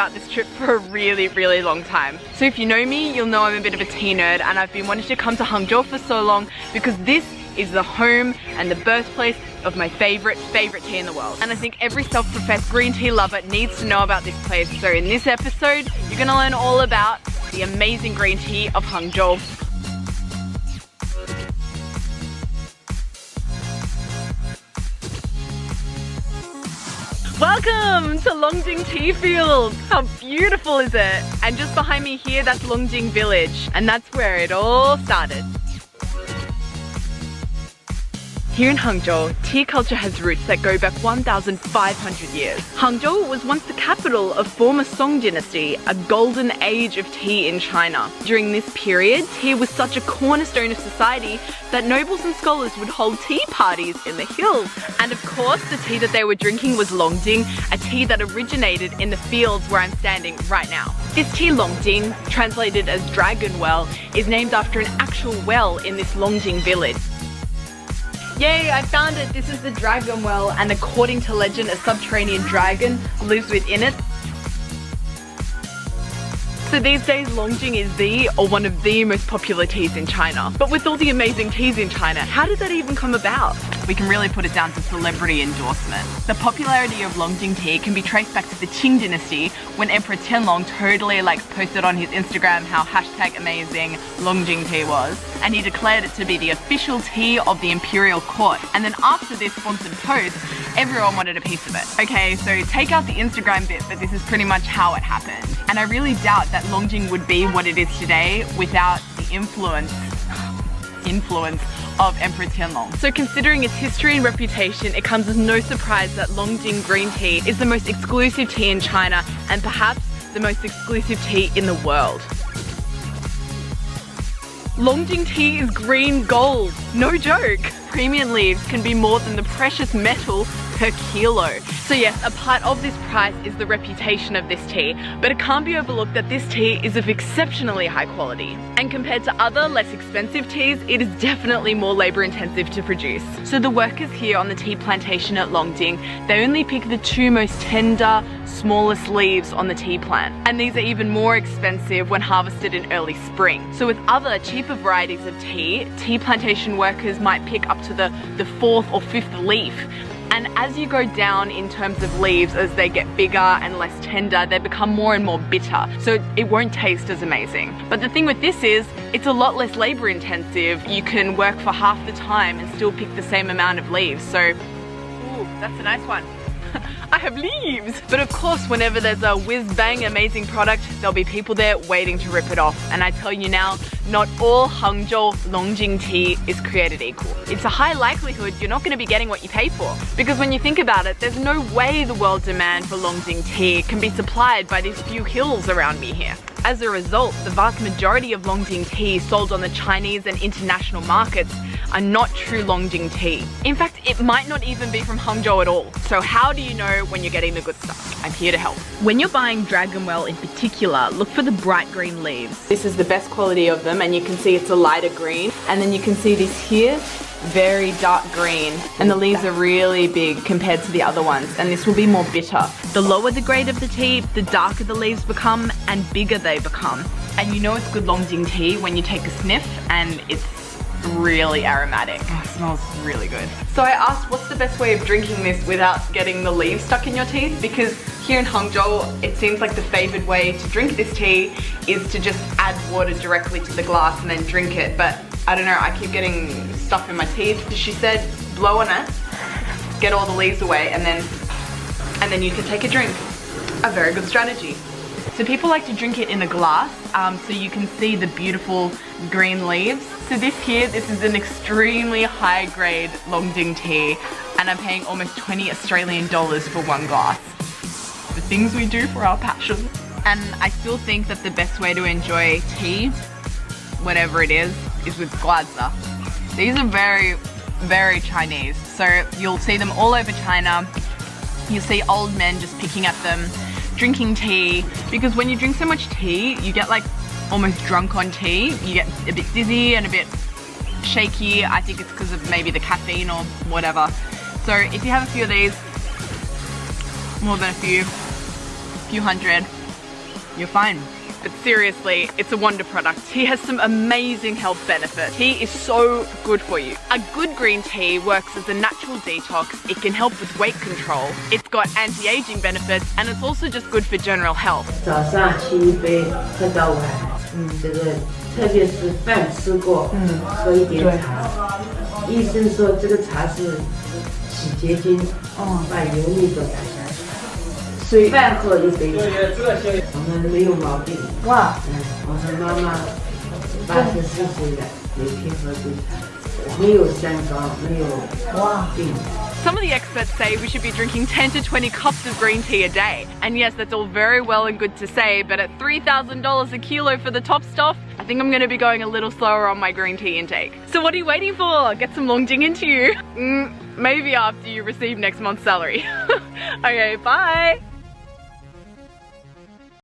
about this trip for a really long time. So if you know me, you'll know I'm a bit of a tea nerd, and I've been wanting to come to Hangzhou for so long because this is the home and the birthplace of my favorite tea in the world. And I think every self-professed green tea lover needs to know about this place. So in this episode, you're gonna learn all about the amazing green tea of Hangzhou. Welcome to Longjing Tea Fields! How beautiful is it? And just behind me here, that's Longjing Village, and that's where it all started. Here in Hangzhou, tea culture has roots that go back 1,500 years. Hangzhou was once the capital of former Song dynasty, a golden age of tea in China. During this period, tea was such a cornerstone of society that nobles and scholars would hold tea parties in the hills. And of course, the tea that they were drinking was Longjing, a tea that originated in the fields where I'm standing right now. This tea Longjing, translated as Dragon Well, is named after an actual well in this Longjing village. Yay, I found it! This is the Dragon Well, and according to legend, a subterranean dragon lives within it. So these days, Longjing is one of the most popular teas in China. But with all the amazing teas in China, how did that even come about? We can really put it down to celebrity endorsement. The popularity of Longjing tea can be traced back to the Qing dynasty, when Emperor Tianlong totally posted on his Instagram how #amazing Longjing tea was. And he declared it to be the official tea of the imperial court. And then after this sponsored post, everyone wanted a piece of it. Okay, so take out the Instagram bit, but this is pretty much how it happened. And I really doubt that Longjing would be what it is today without the influence of Emperor Tianlong. So considering its history and reputation, it comes as no surprise that Longjing green tea is the most exclusive tea in China and perhaps the most exclusive tea in the world. Longjing tea is green gold, no joke. Premium leaves can be more than the precious metal per kilo. So yes, a part of this price is the reputation of this tea, but it can't be overlooked that this tea is of exceptionally high quality. And compared to other less expensive teas, it is definitely more labor intensive to produce. So the workers here on the tea plantation at Longjing, they only pick the two most tender, smallest leaves on the tea plant. And these are even more expensive when harvested in early spring. So with other cheaper varieties of tea plantation workers might pick up to the fourth or fifth leaf. And as you go down in terms of leaves, as they get bigger and less tender, they become more and more bitter. So it won't taste as amazing. But the thing with this is, it's a lot less labor intensive. You can work for half the time and still pick the same amount of leaves. So, ooh, that's a nice one. I have leaves! But of course, whenever there's a whiz-bang amazing product, there'll be people there waiting to rip it off. And I tell you now, not all Hangzhou Longjing tea is created equal. It's a high likelihood you're not going to be getting what you pay for. Because when you think about it, there's no way the world demand for Longjing tea can be supplied by these few hills around me here. As a result, the vast majority of Longjing tea sold on the Chinese and international markets are not true Longjing tea. In fact, it might not even be from Hangzhou at all. So how do you know when you're getting the good stuff? I'm here to help. When you're buying Dragon Well in particular, look for the bright green leaves. This is the best quality of them, and you can see it's a lighter green. And then you can see this here, very dark green, and the leaves are really big compared to the other ones, and this will be more bitter. The lower the grade of the tea, the darker the leaves become and bigger they become. And you know it's good Longjing tea when you take a sniff and it's really aromatic. Oh, it smells really good. So I asked, what's the best way of drinking this without getting the leaves stuck in your teeth? Because here in Hangzhou, it seems like the favored way to drink this tea is to just add water directly to the glass and then drink it. But I don't know, I keep getting stuff in my teeth. She said, blow on it, get all the leaves away, and then you can take a drink. A very good strategy. So people like to drink it in a glass, so you can see the beautiful green leaves. So this is an extremely high grade Longjing tea, and I'm paying almost 20 Australian dollars for one glass. The things we do for our passion. And I still think that the best way to enjoy tea, whatever it is with guazi. These are very, very Chinese. So you'll see them all over China. You'll see old men just picking at them, drinking tea, because when you drink so much tea, you get almost drunk on tea. You get a bit dizzy and a bit shaky. I think it's because of maybe the caffeine or whatever. So if you have a few of these, more than a few hundred, you're fine. But seriously, it's a wonder product. Tea has some amazing health benefits. Tea is so good for you. A good green tea works as a natural detox. It can help with weight control. It's got anti-aging benefits, and it's also just good for general health. 早上沏一杯，喝到晚。这个特别是饭吃过，喝一点茶。医生说这个茶是洗洁精，把油腻都打下去。所以饭后一杯茶，我们没有毛病。哇，我的妈妈84岁了，每天喝这茶，没有三高，没有病。 Some of the experts say we should be drinking 10 to 20 cups of green tea a day. And yes, that's all very well and good to say, but at $3,000 a kilo for the top stuff, I think I'm going to be going a little slower on my green tea intake. So what are you waiting for? Get some Longjing into you. Maybe after you receive next month's salary. Okay, bye!